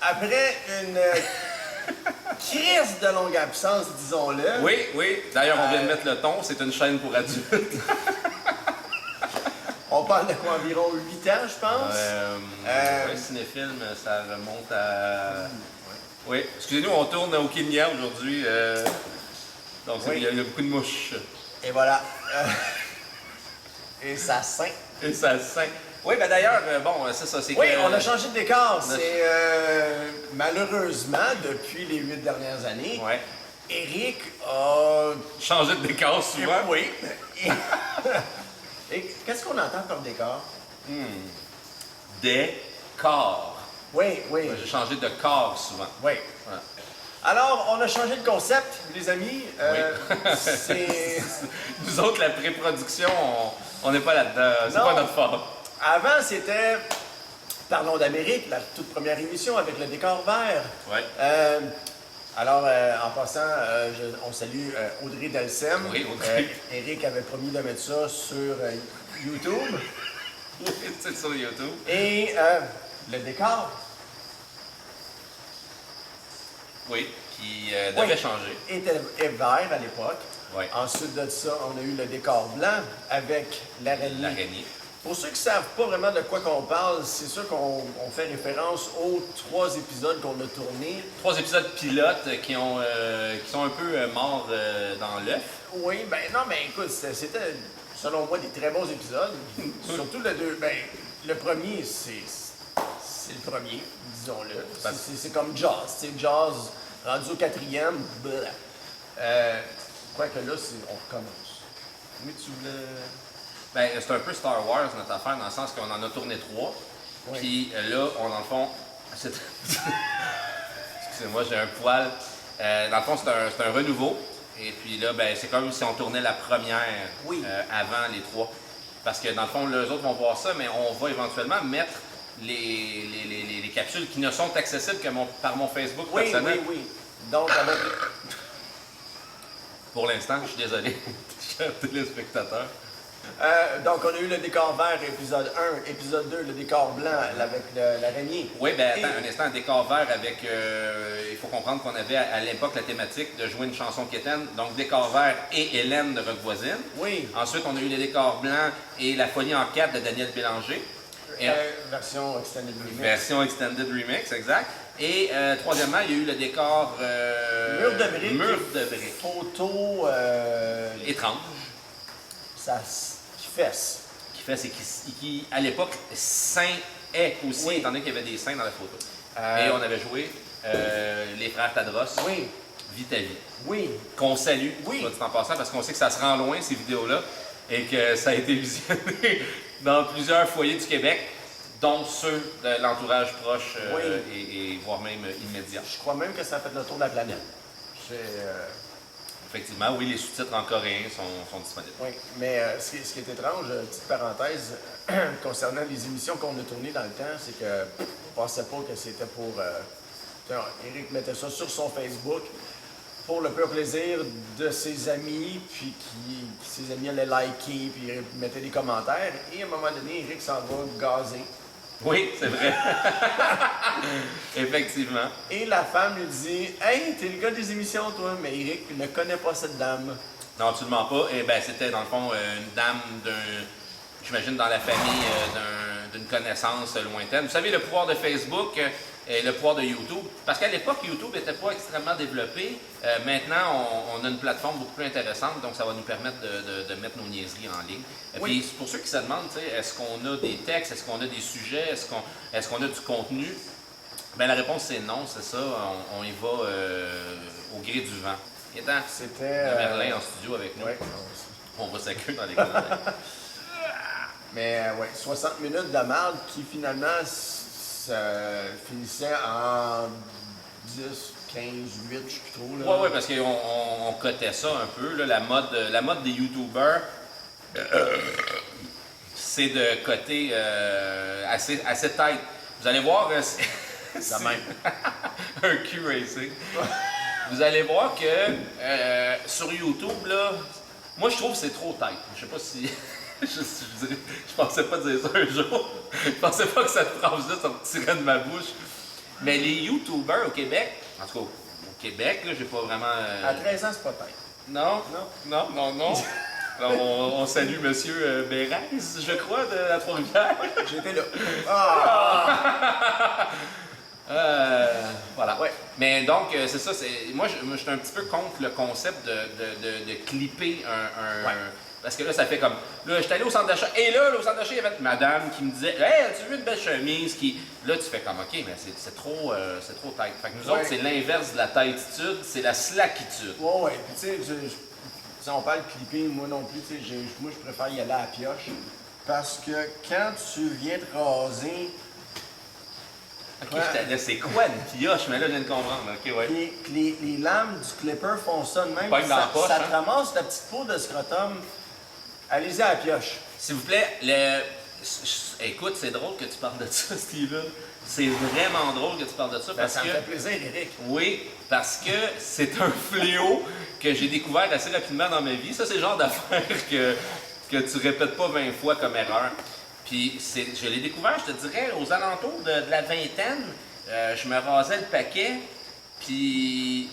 après une crise de longue absence, disons-le. Oui, oui. D'ailleurs, on vient de mettre le ton. C'est une chaîne pour adultes. On parle de quoi, environ 8 ans, je pense. Oui, Cinéfilm, ça remonte à... Oui, excusez-nous, on tourne au Kenya aujourd'hui. Donc, Oui. il y a beaucoup de mouches. Et voilà. Et ça sent. Et ça sent. Oui, ben d'ailleurs, bon, c'est ça. C'est Oui, que... on a changé de décor. C'est malheureusement, depuis les 8 dernières années, Ouais. Éric a... Changer de décor souvent. Oui. Et qu'est-ce qu'on entend comme décor? Décor. Oui, oui. J'ai changé de corps souvent. Oui. Voilà. Alors, on a changé de concept, les amis. C'est... Nous autres, la pré-production, on n'est pas là-dedans. C'est Non. pas notre fort. Avant, c'était Parlons d'Amérique, la toute première émission avec le décor vert. Ouais. Alors, en passant, on salue Audrey Delsem. Oui, Audrey. Éric avait promis de mettre ça sur YouTube. C'est sur YouTube. Et le décor. Oui, qui devait changer. Était vert à l'époque. Oui. Ensuite de ça, on a eu le décor blanc avec l'araignée. L'araignée. Pour ceux qui ne savent pas vraiment de quoi qu'on parle, c'est sûr qu'on fait référence aux 3 épisodes qu'on a tournés. 3 épisodes pilotes qui sont un peu morts dans l'œuf. Oui, ben non, mais écoute, c'était, selon moi, des très bons épisodes. Surtout le 2. Ben, le premier, c'est le premier, disons-le. C'est comme Jaws. Tu sais, Jaws, rendu au 4e, quoique là, on recommence. Mais tu voulais... Ben, c'est un peu Star Wars notre affaire, dans le sens qu'on en a tourné 3. Oui. Puis là, dans le fond, excusez-moi, j'ai un poil. Dans le fond, c'est un renouveau. Et puis là, ben, c'est comme si on tournait la première avant les 3. Parce que dans le fond, les autres vont voir ça, mais on va éventuellement mettre les capsules qui ne sont accessibles que par mon Facebook personnel. Oui. Donc, avec... Pour l'instant, je suis désolé, chers téléspectateurs. Donc, on a eu le décor vert, épisode 1. Épisode 2, le décor blanc avec l'araignée. Oui, ben attends, un instant, un décor vert avec... il faut comprendre qu'on avait à l'époque la thématique de jouer une chanson quétaine. Donc, décor vert et Hélène de Rock Voisine. Oui. Ensuite, on a eu les décors blancs et La Folie en 4 de Daniel Bélanger. Version Extended Remix. Version Extended Remix, exact. Et troisièmement, il y a eu le décor... Mur de briques. Mur de briques. Photo... Étrange. Ça... qui fesse. Qui fait, c'est qui à l'époque, saint est aussi, étant donné qu'il y avait des saints dans la photo. Et on avait joué les frères Tadros. Oui. Vis ta vie. Oui. Qu'on salue, Oui. soit dit en passant, parce qu'on sait que ça se rend loin, ces vidéos-là, et que ça a été visionné dans plusieurs foyers du Québec, dont ceux de l'entourage proche et voire même immédiat. Je crois même que ça a fait le tour de la planète. Effectivement, oui, les sous-titres en coréen sont disponibles. Oui, mais ce qui est étrange, petite parenthèse, concernant les émissions qu'on a tournées dans le temps, c'est que je ne pensais pas que c'était pour... Éric mettait ça sur son Facebook pour le pur plaisir de ses amis, puis ses amis allaient liker, puis mettaient des commentaires. Et à un moment donné, Éric s'en va gazer. Oui, c'est vrai. Effectivement. Et la femme lui dit « Hey, t'es le gars des émissions, toi! » Mais Éric ne connaît pas cette dame. Non, absolument pas. Et ben, c'était dans le fond une dame j'imagine dans la famille d'une connaissance lointaine. Vous savez, le pouvoir de Facebook et le pouvoir de YouTube. Parce qu'à l'époque, YouTube n'était pas extrêmement développé. Maintenant, on a une plateforme beaucoup plus intéressante, donc ça va nous permettre de mettre nos niaiseries en ligne. Et puis, pour ceux qui se demandent, est-ce qu'on a des textes, est-ce qu'on a des sujets, est-ce qu'on a du contenu? Ben, la réponse, c'est non, c'est ça. On y va au gré du vent. C'était... Merlin en studio avec nous. Ouais. On va s'accueillir dans les commentaires. Mais ouais, 60 minutes de marde qui finalement finissait en 10, 15, 8, je sais plus trop. Là. Oui, parce qu'on cotait ça un peu. Là, la mode des YouTubers, c'est de coter assez tête. Vous allez voir, Ça même. un Q-Racing. Vous allez voir que sur YouTube, là, moi je trouve que c'est trop tête. Je sais pas si... je pensais pas dire ça un jour. Je pensais pas que cette phrase-là sortirait de ma bouche. Mais les YouTubers au Québec, en tout cas au Québec, là, j'ai pas vraiment. À 13 ans, c'est pas tête. Non, non. Alors, on salue Monsieur Bérez, je crois, de la Trois-Rivières. J'étais là. Ah! Voilà. Ouais. Mais donc, c'est ça. Moi, je suis un petit peu contre le concept de clipper un. Ouais. Parce que là, ça fait comme. Là, j'étais allé au centre d'achat. Et là, au centre d'achat, il y avait une madame qui me disait Hey, as-tu vu une belle chemise qui. Là, tu fais comme OK, mais c'est trop tight. Fait que nous autres, c'est l'inverse de la tightitude, c'est la slackitude. Ouais. Puis, tu sais, si on parle clipping, moi non plus, tu sais, moi, je préfère y aller à la pioche. Parce que quand tu viens te raser. Ok, c'est quoi une pioche? Mais là, je viens de comprendre. Ok, ouais. Puis les lames du clipper font ça de même. Pogne dans la poche, ça hein? te ramasse ta petite peau de scrotum. Allez-y à la pioche. S'il vous plaît, écoute, c'est drôle que tu parles de ça, Steven. C'est vraiment drôle que tu parles de ça parce ça que. me fait plaisir, Eric. Oui, parce que c'est un fléau que j'ai découvert assez rapidement dans ma vie. Ça, c'est le genre d'affaire que tu répètes pas 20 fois comme erreur. Puis je l'ai découvert, je te dirais, aux alentours de la vingtaine. Je me rasais le paquet, puis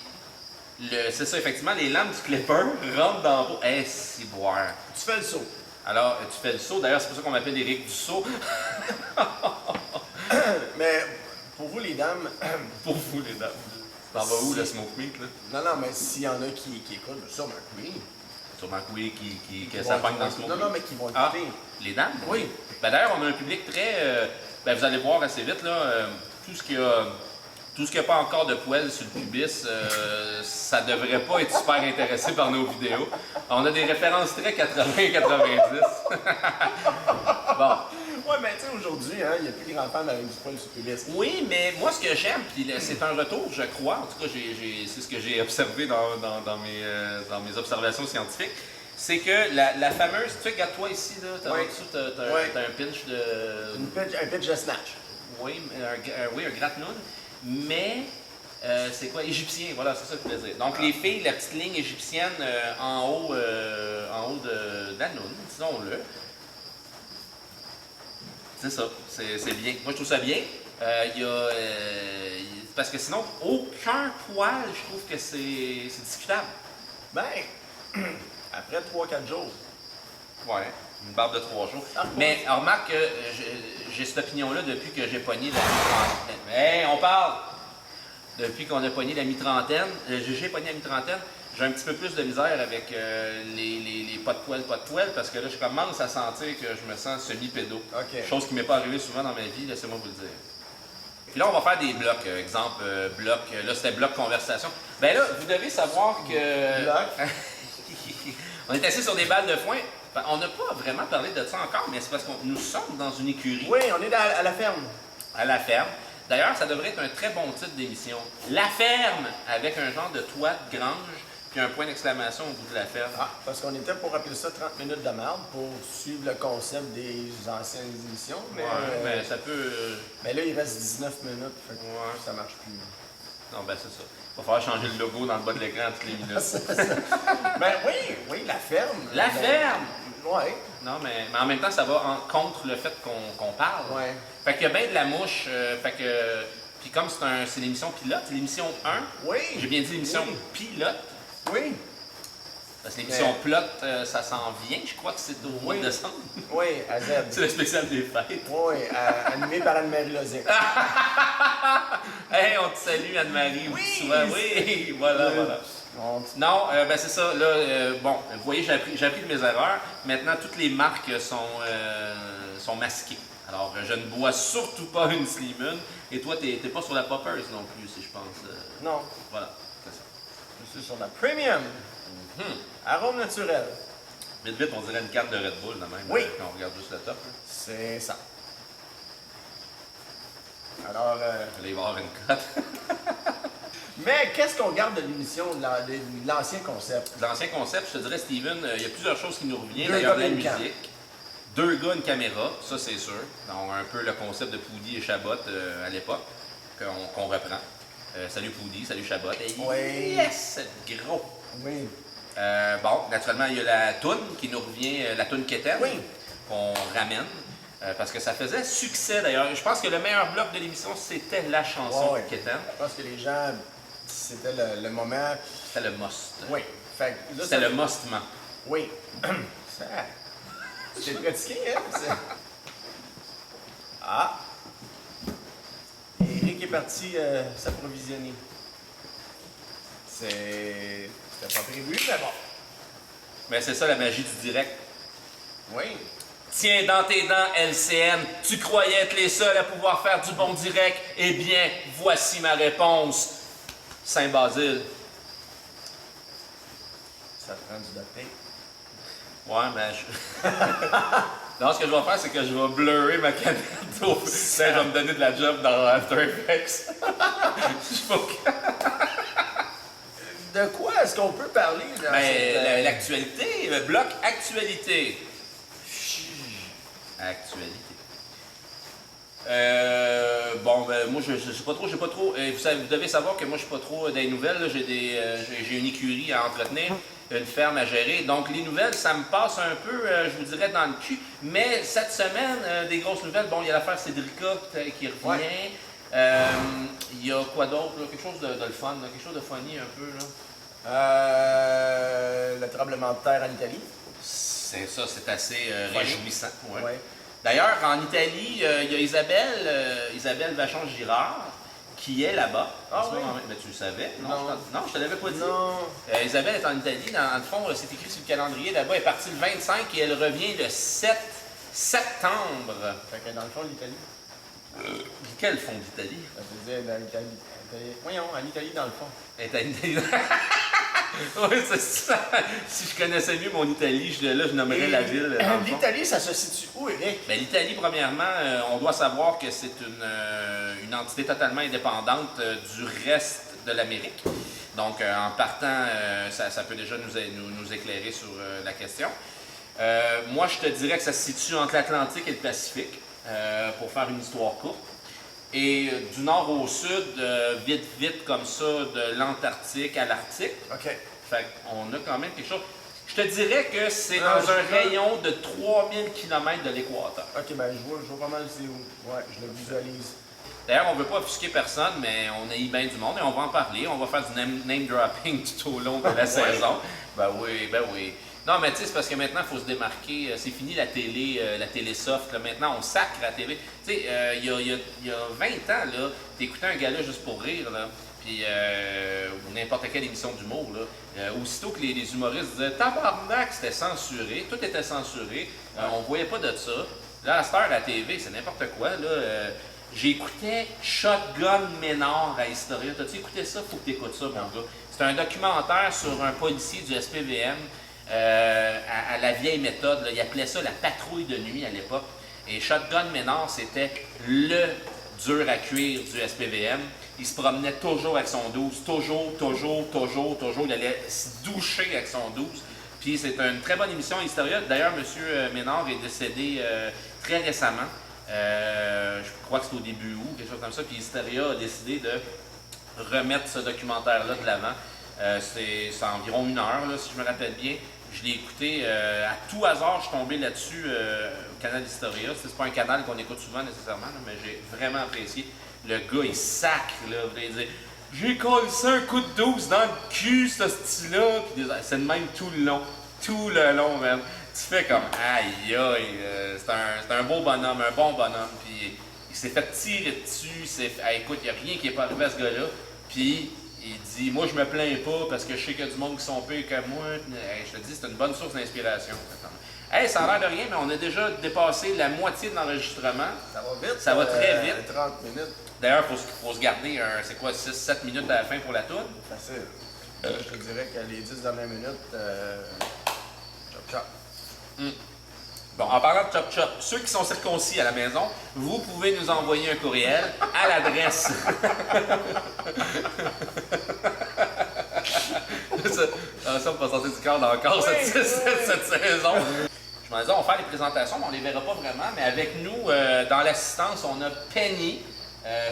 c'est ça, effectivement, les lames du clipper rentrent dans l'eau. C'est boire. Tu fais le saut. Alors, tu fais le saut. D'ailleurs, c'est pour ça qu'on m'appelle Éric Dussault. Mais pour vous, les dames. Pour vous, les dames. T'en vas où, le smoke meat, là? Non, mais s'il y en a qui écoutent, sûrement que oui. Sûrement que oui, que ça pogne dans le smoke meat. Non, mais qui vont Ah, écouter. les dames? Oui. Ben, d'ailleurs, on a un public très. Vous allez voir assez vite, là, tout ce qui n'a pas encore de poils sur le pubis, ça devrait pas être super intéressé par nos vidéos. On a des références très 80-90. Bon. Ouais, mais tu sais, aujourd'hui, il n'y a plus grand femme avec du poil sur le pubis. Oui, mais moi, ce que j'aime, puis c'est un retour, je crois, en tout cas, c'est ce que j'ai observé dans mes observations scientifiques, c'est que la fameuse, tu sais, regarde-toi ici, là, en dessous, t'as un pinch de... Un pitch de snatch. Oui, un gratte-nouille, mais c'est quoi? Égyptien, voilà, c'est ça que je voulais dire. Donc, les filles, la petite ligne égyptienne en haut de la noune, disons-le. C'est ça, c'est bien. Moi, je trouve ça bien. Parce que sinon, aucun poil, je trouve que c'est discutable. Ben, après 3-4 jours. Ouais, une barbe de 3 jours. Mais remarque que j'ai cette opinion-là depuis que j'ai pogné la mi-trentaine. Hey, on parle! Depuis qu'on a pogné la mi-trentaine, j'ai pogné la mi-trentaine, j'ai un petit peu plus de misère avec les pas de poils, parce que là, je commence à sentir que je me sens semi-pédo. OK. Chose qui ne m'est pas arrivée souvent dans ma vie, laissez-moi vous le dire. Puis là, on va faire des blocs. Exemple, bloc, là, c'était bloc conversation. Ben là, vous devez savoir que... Bloc. On est assis sur des balles de foin. On n'a pas vraiment parlé de ça encore, mais c'est parce que nous sommes dans une écurie. Oui, on est à la ferme. À la ferme. D'ailleurs, ça devrait être un très bon titre d'émission. La ferme, avec un genre de toit de grange, puis un point d'exclamation au bout de la ferme. Ah, parce qu'on était pour appeler ça 30 minutes de merde pour suivre le concept des anciennes émissions. Mais, mais ça peut... mais là, il reste 19 minutes, fait que Ouais. ça marche plus. Non, ben c'est ça. Il va falloir changer le logo dans le bas de l'écran toutes les minutes. Ben oui, la ferme. La Ben, ferme! Ouais. Non, mais en même temps, ça va contre le fait qu'on parle. Ouais. Fait qu'il y a bien de la mouche. Fait que... Puis comme c'est l'émission pilote, l'émission 1, Oui. j'ai bien dit l'émission Oui. pilote, Oui. parce que l'émission plot, ça s'en vient, je crois que c'est au mois de Oui. décembre. Oui, à Z. C'est le spécial des fêtes. Oui, animé par Anne-Marie Lozic. Hey, on te salue Anne-Marie. Oui, souvent. Oui, voilà. Non, ben c'est ça. Là, bon, vous voyez, j'ai appris de mes erreurs. Maintenant, toutes les marques sont masquées. Alors, je ne bois surtout pas une Slimane. Et toi, t'es pas sur la Poppers non plus, si je pense. Non, Voilà, c'est ça. je suis sur la Premium. Arôme naturel. Vite, on dirait une carte de Red Bull, là même, Oui. quand on regarde juste le top. Là. C'est ça. Alors, Là, il va y avoir une cote. mais qu'est-ce qu'on garde de l'émission, de l'ancien concept? L'ancien concept, je te dirais, Steven, il y a plusieurs choses qui nous reviennent. Deux D'ailleurs, de gars, la une cam. musique. 2 gars, une caméra, ça c'est sûr. Donc, un peu le concept de Poudy et Chabot à l'époque, qu'on reprend. Salut Poudy, salut Chabot. Hey, Oui. yes, gros. Oui. Bon, naturellement, il y a la toune qui nous revient, la toune quétaine, Oui. qu'on ramène. Parce que ça faisait succès d'ailleurs. Je pense que le meilleur bloc de l'émission, c'était la chanson Ouais, de Kéten. Je pense que les gens, c'était le moment. C'était le must. Oui. Fait que là, C'était le mustement. Oui. Ça. Tu t'es pratiqué, hein? Ah! Eric est parti s'approvisionner. C'était pas prévu, mais bon. Mais c'est ça la magie du direct. Oui. Tiens dans tes dents, LCN, tu croyais être les seuls à pouvoir faire du bon direct? Eh bien, voici ma réponse. Saint-Basile. Ça te prend du duct tape. Ouais, mais non, ce que je vais faire, c'est que je vais blurrer ma canette d'eau. Ça va me donner de la job dans After Effects. De quoi est-ce qu'on peut parler dans Ben, l'actualité, le bloc actualité. Actualité. Bon, ben, moi, je sais pas trop, j'ai pas trop. Vous devez savoir que moi, je suis pas trop des nouvelles. Là. J'ai une écurie à entretenir, une ferme à gérer. Donc, les nouvelles, ça me passe un peu, je vous dirais, dans le cul. Mais cette semaine, des grosses nouvelles. Bon, il y a l'affaire Cédrica qui revient. Ouais. Il y a quoi d'autre? Quelque chose de le fun, là, quelque chose de funny un peu. Là. Le tremblement de terre en Italie. C'est ça, c'est assez réjouissant. Ouais. Ouais. D'ailleurs, en Italie, il y a Isabelle Vachon-Girard, qui est là-bas. Ah en ce oui? moment. Mais tu le savais? Non. Non, je te l'avais pas dit. Non. Isabelle est en Italie. Dans le fond, c'est écrit sur le calendrier là-bas. Elle est partie le 25 et elle revient le 7 septembre. Fait que dans le fond, l'Italie. Quel fond d'Italie? Ça veut dire dans l'Italie. Voyons, en Italie, dans le fond. Elle est en Italie. Oui, c'est ça. Si je connaissais mieux mon Italie, je nommerais la ville. dans le fond. L'Italie, ça se situe où, Eric? Ben, l'Italie, premièrement, on doit savoir que c'est une entité totalement indépendante du reste de l'Amérique. Donc, en partant, ça peut déjà nous éclairer sur la question. Moi, je te dirais que ça se situe entre l'Atlantique et le Pacifique, pour faire une histoire courte. Et du nord au sud, vite comme ça, de l'Antarctique à l'Arctique. OK. Fait qu'on a quand même quelque chose. Je te dirais que c'est Ah, dans un rayon de 3000 km de l'équateur. OK, ben je vois pas mal c'est où. Ouais, je le visualise. D'ailleurs, on ne veut pas offusquer personne, mais on a eu bien du monde et on va en parler. On va faire du name dropping tout au long de la saison. Ben oui. Non, mais tu sais, c'est parce que maintenant, il faut se démarquer. C'est fini la télé soft. Là. Maintenant, on sacre à la télé. Tu sais, il y a 20 ans, là, t'écoutais un gars-là juste pour rire, là, puis ou n'importe quelle émission d'humour, là. Aussitôt que les humoristes disaient « Tabarnak », c'était censuré, tout était censuré, on voyait pas de ça. Là, à cette heure, à la TV, c'est n'importe quoi, là. J'écoutais Shotgun Ménard à Historia. T'as-tu écouté ça? Faut que t'écoutes ça, mon gars. C'est un documentaire sur un policier du SPVM. À la vieille méthode, là. Il appelait ça la patrouille de nuit à l'époque. Et Shotgun Ménard, c'était le dur à cuire du SPVM. Il se promenait toujours avec son 12, toujours. Il allait se doucher avec son 12. Puis c'est une très bonne émission Historia. D'ailleurs, M. Ménard est décédé très récemment. Je crois que c'est au début août, quelque chose comme ça. Puis Historia a décidé de remettre ce documentaire-là de l'avant. C'est environ 1 heure, là, si je me rappelle bien. Je l'ai écouté à tout hasard, je suis tombé là-dessus au canal Historia. C'est pas un canal qu'on écoute souvent nécessairement, là, mais j'ai vraiment apprécié. Le gars, il sacre, là, vous allez dire « J'ai collé ça un coup de 12 dans le cul, ce style-là! » C'est le même tout le long. Tout le long, même. Tu fais comme « Aïe, aïe! » C'est un beau bonhomme, un bon bonhomme. Puis il s'est fait tirer dessus. Écoute, il n'y a rien qui est pas arrivé à ce gars-là. Puis il dit « Moi, je me plains pas parce que je sais qu'il y a du monde qui sont pires que moi. » Je te dis, c'est une bonne source d'inspiration. Hey, ça a l'air de rien, mais on a déjà dépassé la moitié de l'enregistrement. Ça va vite. Ça va très vite. 30 minutes. D'ailleurs, il faut se garder, 6-7 minutes à la fin pour la toune. Facile. Je te dirais que les 10 dernières minutes, chop. Bon, en parlant de chop chop, ceux qui sont circoncis à la maison, vous pouvez nous envoyer un courriel à l'adresse. Ça, on va sortir du cadre encore cette saison. Je me disais, on va faire les présentations, mais on les verra pas vraiment. Mais avec nous, dans l'assistance, on a Penny.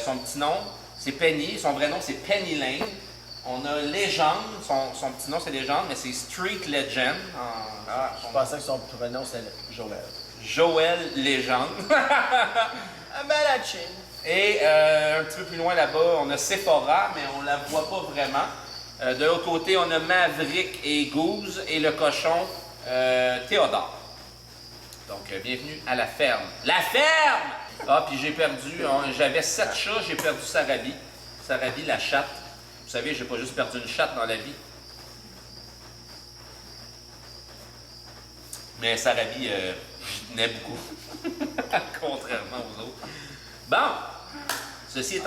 Son petit nom, c'est Penny. Son vrai nom, c'est Penny Lane. On a Légende. Son petit nom, c'est Légende, mais c'est Street Legend. Je pensais que son prénom, c'était Joël. Joël Légende. Malachi. Et un petit peu plus loin là-bas, on a Sephora, mais on la voit pas vraiment. De l'autre côté, on a Maverick et Goose et le cochon Théodore. Donc, bienvenue à la ferme. La ferme! Ah, puis j'ai perdu, j'avais 7 chats, j'ai perdu Sarabi. Sarabi, la chatte. Vous savez, j'ai pas juste perdu une chatte dans la vie. Mais Sarabi, j'y tenais beaucoup. Contrairement aux autres. Bon, ceci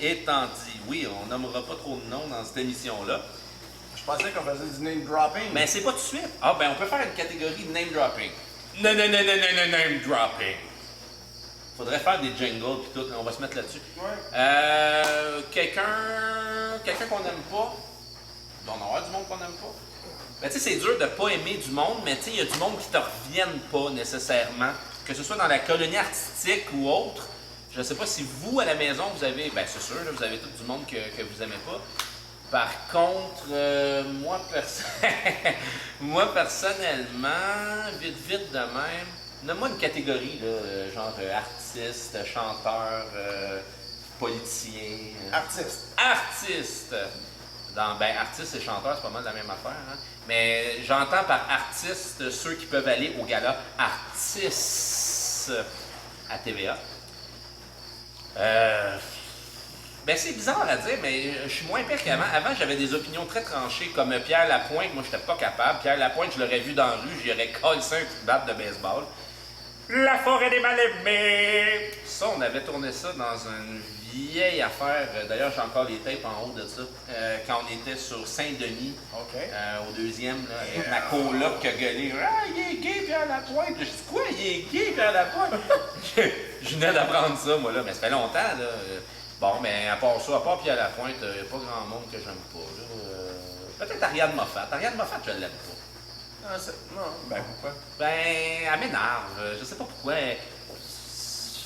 étant dit, oui, on nommera pas trop de noms dans cette émission-là. Je pensais qu'on faisait du name dropping. Mais c'est pas tout de suite. Ah, ben on peut faire une catégorie de name dropping. Non, name dropping. Faudrait faire des jingles pis tout, on va se mettre là-dessus. Ouais. Quelqu'un qu'on n'aime pas. Il doit en avoir du monde qu'on n'aime pas. Ben, tu sais, c'est dur de pas aimer du monde, mais tu sais, il y a du monde qui te reviennent pas nécessairement. Que ce soit dans la colonie artistique ou autre. Je ne sais pas si vous, à la maison, vous avez. Ben, c'est sûr, là, vous avez tout du monde que vous aimez pas. Par contre, moi, personnellement, vite de même, donne-moi une catégorie, là, genre artiste, chanteur, politicien. Artiste. Artiste! Artiste et chanteur, c'est pas mal la même affaire. Hein? Mais j'entends par artiste ceux qui peuvent aller au gala artiste à TVA. Ben c'est bizarre à dire, mais je suis moins pire qu'avant. Avant, j'avais des opinions très tranchées, comme Pierre Lapointe. Moi, j'étais pas capable. Pierre Lapointe, je l'aurais vu dans la rue, j'y aurais collé un coup de batte de baseball. La forêt des mal-aimés! Ça, on avait tourné ça dans une vieille affaire. D'ailleurs, j'ai encore les tapes en haut de ça. Quand on était sur Saint-Denis, au deuxième, là, avec ma coloc qui a gueulé. Ah, il est gay, Pierre Lapointe! Je dis quoi, il est gay, Pierre Lapointe? Je venais d'apprendre ça, moi, là, mais ça fait longtemps, là. Bon, mais à part ça, à part Pierre Lapointe, il n'y a pas grand monde que j'aime pas. Peut-être Ariane Moffat. Ariane Moffat, je l'aime pas. Non, ben pourquoi? Ben, elle m'énerve. Je sais pas pourquoi.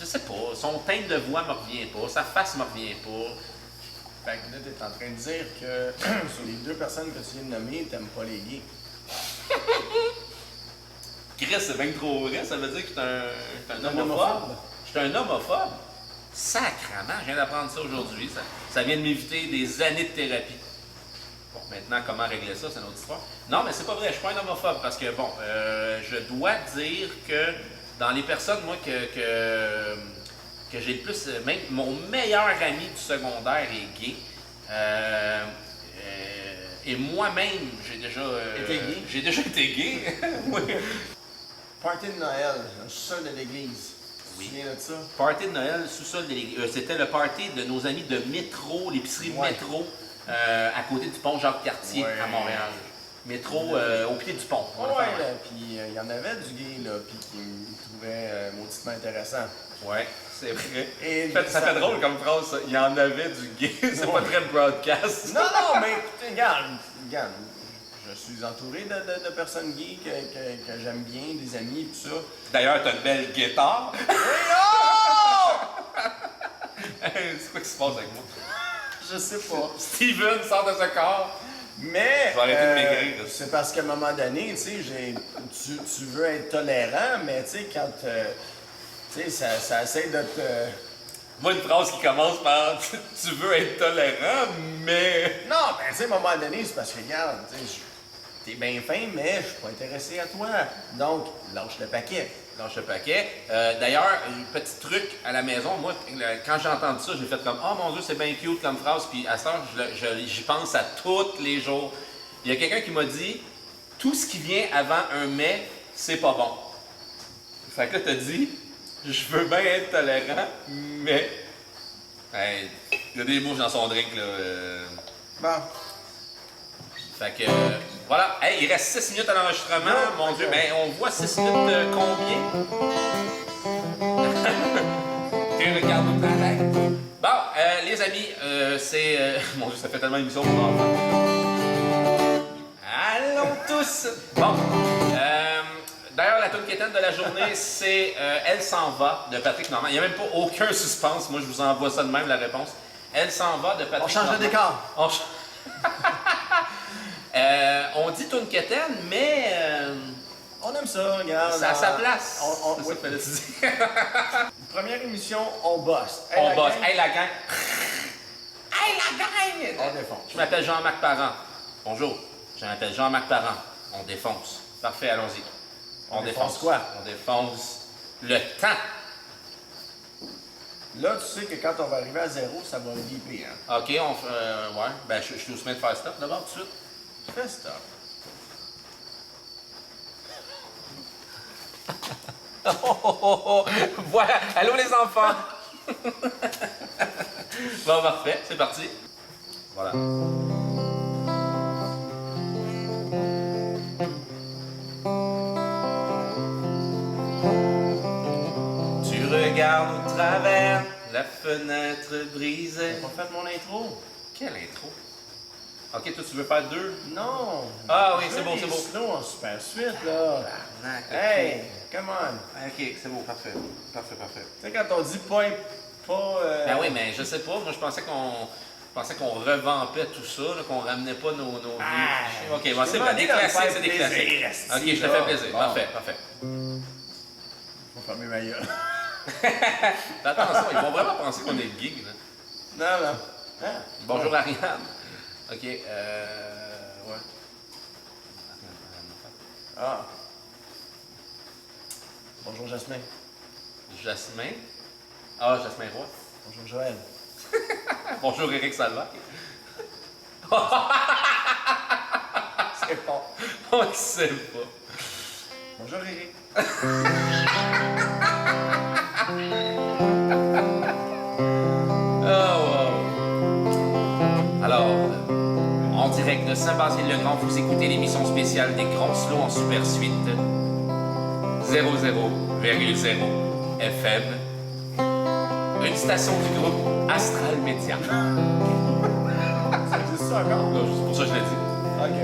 Je sais pas. Son teint de voix me revient pas. Sa face me revient pas. Fait que là, t'es en train de dire que sur les 2 personnes que tu viens de nommer, t'aimes pas les gays. Chris, c'est bien trop vrai. Ça veut dire que je suis un homophobe. Je suis un homophobe. Sacrement, je viens d'apprendre ça aujourd'hui. Ça vient de m'éviter des années de thérapie. Bon, maintenant, comment régler ça, c'est une autre histoire. Non, mais c'est pas vrai, je suis pas un homophobe parce que, bon, je dois dire que dans les personnes, moi, que j'ai le plus. Même mon meilleur ami du secondaire est gay. Et moi-même, j'ai déjà. J'ai déjà été gay. Oui. Party de Noël, un sol de l'église. Oui. Tu te souviens de ça? Party de Noël, sous-sol de l'église. C'était le party de nos amis de Métro, l'épicerie Métro, à côté du pont Jacques-Cartier à Montréal. Métro, au pied du pont. Puis il y en avait du gay, là, puis qui me trouvait mauditement intéressant. Ouais, c'est vrai. Et ça fait drôle comme phrase, ça. Il y en avait du gay. C'est pas très broadcast. Non, mais écoutez, regarde. Je suis entouré de personnes gays que j'aime bien, des amis et tout ça. D'ailleurs, t'as une belle guitare. Oui, oh! C'est quoi qui se passe avec moi? Je sais pas. Steven sort de ce corps. Mais je vais arrêter de maigrir. C'est parce qu'à un moment donné, tu sais, tu veux être tolérant, mais tu sais, quand tu sais, ça essaie de te. Moi, une phrase qui commence par tu veux être tolérant, mais. Non, mais tu sais, à un moment donné, c'est parce que, regarde, t'es bien fin, mais je suis pas intéressé à toi. Donc, lâche le paquet. Lâche le paquet. D'ailleurs, un petit truc à la maison, moi, quand j'ai entendu ça, j'ai fait comme oh mon Dieu, c'est bien cute comme phrase. Puis à ce temps, j'y pense à tous les jours. Il y a quelqu'un qui m'a dit tout ce qui vient avant un mais, c'est pas bon. Fait que là, t'as dit je veux bien être tolérant, mais. Hey, il y a des mots dans son drink, là. Bon. Fait que, voilà. Hey, il reste 6 minutes à l'enregistrement. Mon Dieu, ben, on voit 6 minutes combien? Tu regardes mon travail. Bon, les amis, c'est. Mon Dieu, ça fait tellement d'émissions pour enfants. Allons tous! Bon, d'ailleurs, la tune quétaine de la journée, c'est Elle s'en va de Patrick Normand. Il n'y a même pas aucun suspense. Moi, je vous envoie ça de même, la réponse. Elle s'en va de Patrick Normand. On change de décor. On dit tune quétaine, mais On aime ça, regarde. C'est à sa place. On, C'est ça oui. que fallait se dire. Première émission, on bosse. On la bosse. gang, Hey, la gang. Hey, la gang! On défonce. Je m'appelle Jean-Marc Parent. Bonjour. Je m'appelle Jean-Marc Parent. On défonce. Parfait, allons-y. On défonce quoi? On défonce le temps. Là, tu sais que quand on va arriver à 0, ça va viper, hein? OK, on fait. Ouais. Ben, je suis aussi de faire stop d'abord tout de suite. Fais stop. Voilà. Allô, les enfants. Bon, parfait. C'est parti. Voilà. Tu regardes au travers la fenêtre brisée. T'as pas fait mon intro? Quelle intro? Ok, toi, tu veux faire deux? Non. Ah oui, Je c'est veux beau, des c'est beau. slow en super suite, là. Tabarnak, ok. Hey, come on. Ok, c'est beau, parfait. Parfait, parfait. Tu sais, quand on dit pas. Ben oui, mais je sais pas. Moi, je pensais qu'on revampait tout ça, là, qu'on ramenait pas nos vues. Ah, Ok, bon, je c'est t'ai bon. Des demandé de me classiques, faire c'est des plaisir, classiques. esti, Ok, je te là. fais plaisir. Bon. Parfait, parfait. Faut fermer ma gueule. Fais attention, ils vont vraiment penser qu'on est le geek, là. Non, non. Hein? Bonjour, Ariane. Ok, ouais. Ah. Bonjour, Jasmin. Jasmin. Ah, Jasmin Roy. Bonjour, Joël. Bonjour, Éric Salva. C'est bon. On ne sait pas. Bonjour, Eric. Oh, wow. Alors, en direct de Saint-Basile-le-Grand, vous écoutez l'émission spéciale des grands slows en super suite 00,0 FM, une station du groupe Astral Media. Ça existe ça encore? Non, c'est pour ça que je l'ai dit. Ok.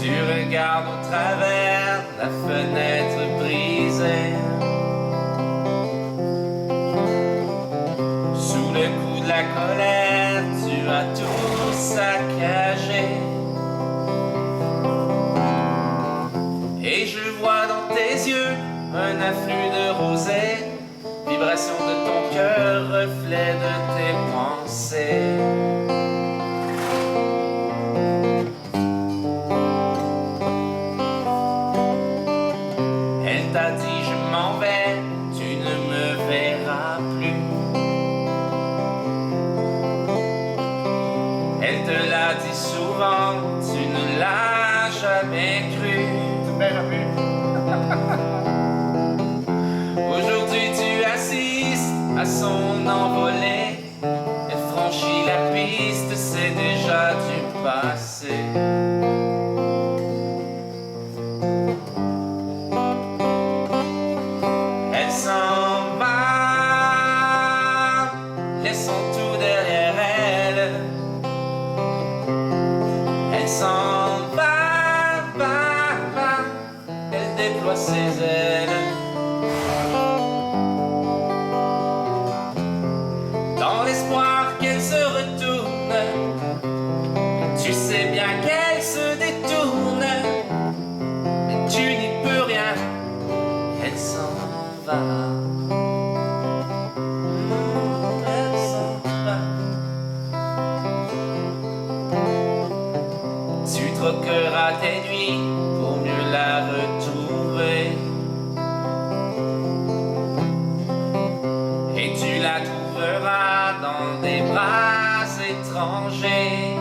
Tu regardes au travers la fenêtre brisée. Sous le coup de la colère, tu as tout saccagé. Et je vois dans tes yeux un afflux de rosée, vibration de ton cœur, reflet de tes pensées. Elle t'a dit je m'en vais, tu ne me verras plus. Elle te l'a dit souvent, tu ne l'as jamais cru. Tu me verras plus. Aujourd'hui tu assistes à son envolée. Elle franchit la piste, c'est déjà du passé. Elle s'en va, laissant tout derrière elle. Elle s'en va, elle déploie ses ailes. Dans l'espoir qu'elle se retourne, tu sais bien qu'elle se détourne, mais tu n'y peux rien, elle s'en va. Elle s'en va. Tu troqueras tes nuits pour mieux la retrouver. Et tu la trouveras dans des bras étrangers.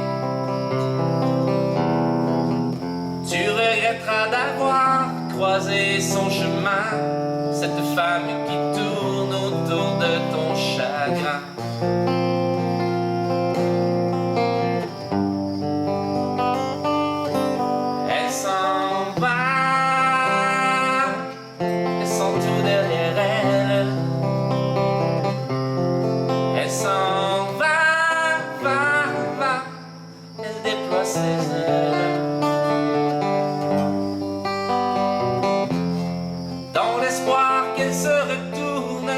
Tu regretteras d'avoir croisé son chemin, cette femme qui tourne autour de ton chagrin. Elle s'en va, laissant tout derrière elle. Elle s'en va, elle déploie ses ailes. Dans l'espoir qu'elle se retourne,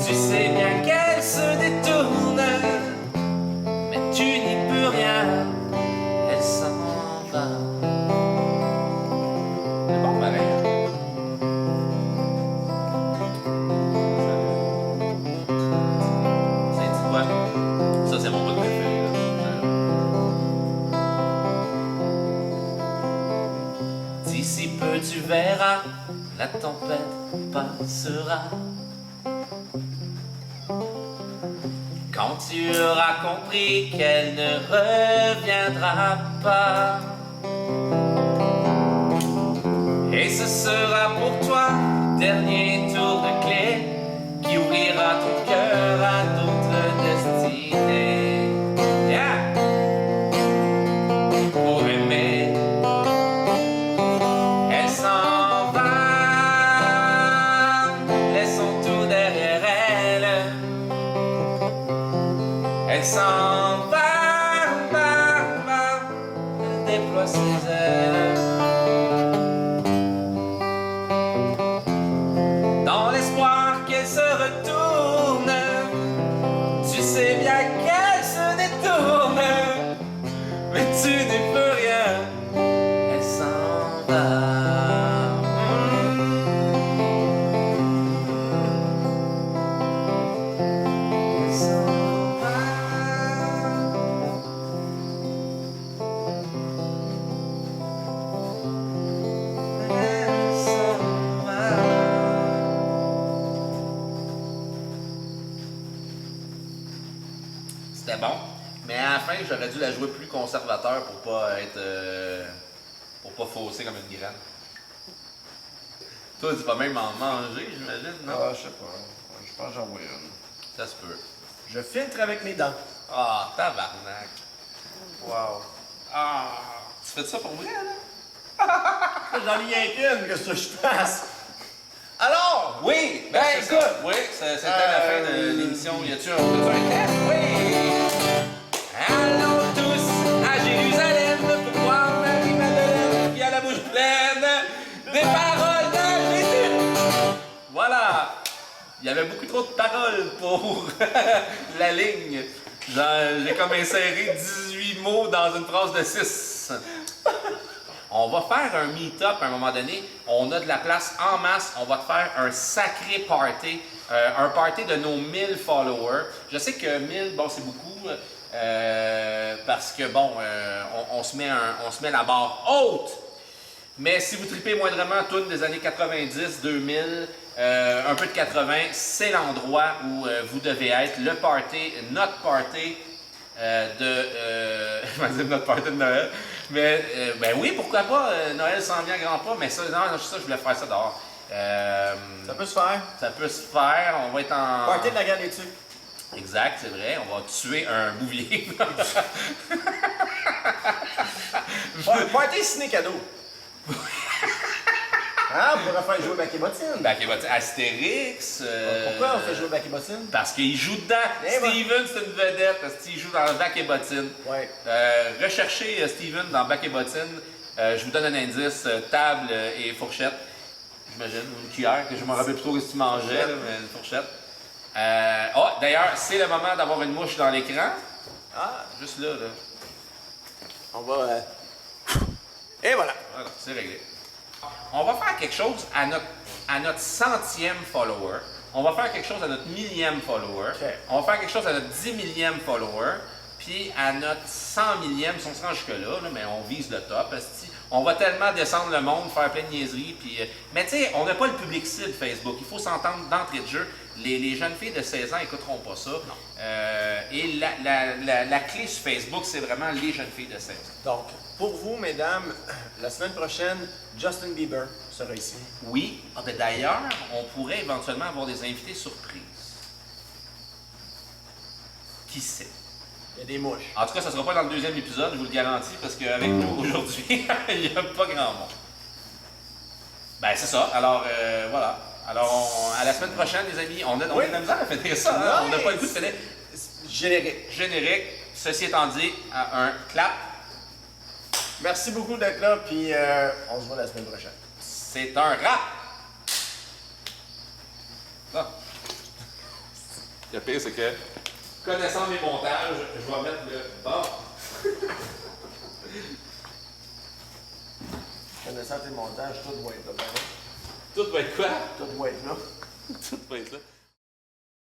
tu sais bien qu'elle se détourne, mais tu n'y peux rien, elle s'en va. peu tu verras, la tempête passera. Quand tu auras compris qu'elle ne reviendra pas. Et ce sera pour toi le dernier tour de clé qui ouvrira ton cœur à d'autres destinées. Yeah! Pour aimer, elle s'en va, laissons tout derrière elle. Elle s'en va, elle déploie ses ailes. Dans l'espoir qu'elle se retourne, tu sais bien qu'elle se détourne, mais tu n'y peux rien, elle s'en va. Elle s'en va. Elle s'en va. C'était bon, mais à la fin, j'aurais dû la jouer plus conservateur pour pas être. Pour pas fausser comme une graine. Toi, tu vas même en manger, j'imagine, non? Ah, je sais pas. Je pense que j'en vois une. Ça se peut. Je filtre avec mes dents. Ah, tabarnak. Wow. Ah, tu fais ça pour vrai, là? J'en ai rien qu'une, qu'est-ce que je fasse? Alors! Oui! Ben, c'est ça. écoute, Oui, c'était la fin de l'émission. Y a-tu un test? Oui! Allons tous à Jérusalem pour voir Marie-Madeleine qui a la bouche pleine des paroles de Jésus. Voilà! Il y avait beaucoup trop de paroles pour la ligne. J'ai comme inséré 18 mots dans une phrase de 6. On va faire un meet-up à un moment donné. On a de la place en masse. On va te faire un sacré party. Un party de nos 1000 followers. Je sais que 1000, bon, c'est beaucoup. Parce que, bon, on se met la barre haute. Mais si vous tripez moindrement toutes des années 90, 2000, un peu de 80, c'est l'endroit où vous devez être. Le party, notre party je vais dire notre party de Noël. Mais, ben oui, pourquoi pas, Noël s'en vient à grands pas, mais ça, non, ça, je voulais faire ça dehors. Ça peut se faire. Ça peut se faire, on va être en... Party de la guerre des tucs. Exact, c'est vrai, on va tuer un bouvier. Party ciné cadeau. Ah, on pourrait faire jouer Bac et Bottine. Bac et Bottine, Astérix. Pourquoi on fait jouer Bac et Bottine? Parce qu'il joue dedans. Eh ben. Steven, c'est une vedette, parce qu'il joue dans Bac et Bottine. Ouais. Recherchez Steven dans Bac et Bottine. Je vous donne un indice, table et fourchette. J'imagine, une cuillère, que je me rappelle plutôt ce que tu mangeais, là, mais une fourchette. D'ailleurs, c'est le moment d'avoir une mouche dans l'écran. Ah, Juste là, là. on va... Et voilà. Voilà, c'est réglé. On va faire quelque chose à notre 100e follower. On va faire quelque chose à notre 1000e follower. Okay. On va faire quelque chose à notre 10 millième follower. Puis à notre 100 millième, si on se rend jusque-là, là, mais on vise le top. Asti. On va tellement descendre le monde, faire plein de niaiseries. Puis, mais tu sais, on n'a pas le public cible Facebook. Il faut s'entendre d'entrée de jeu. Les jeunes filles de 16 ans n'écouteront pas ça. Et la clé sur Facebook, c'est vraiment les jeunes filles de 16 ans. Donc, pour vous, mesdames, la semaine prochaine, Justin Bieber sera ici. Oui, ben d'ailleurs, on pourrait éventuellement avoir des invités surprises. Qui sait? Il y a des mouches. En tout cas, ça ne sera pas dans le deuxième épisode, je vous le garantis, parce qu'avec nous aujourd'hui, il n'y a pas grand monde. Ben, c'est ça. Alors, voilà. Alors, à la semaine prochaine, les amis. On a de la misère à finir ça. Hein? On n'a pas le goût de finir. Générique. Générique. Ceci étant dit, un clap. Merci beaucoup d'être là, puis on se voit la semaine prochaine. C'est un rap. Ah. Le pire, c'est que, connaissant mes montages, je vais mettre le bon. Connaissant tes montages, tout doit être là. Pareil. Tout va être quoi? Tout doit être là. Tout va être là.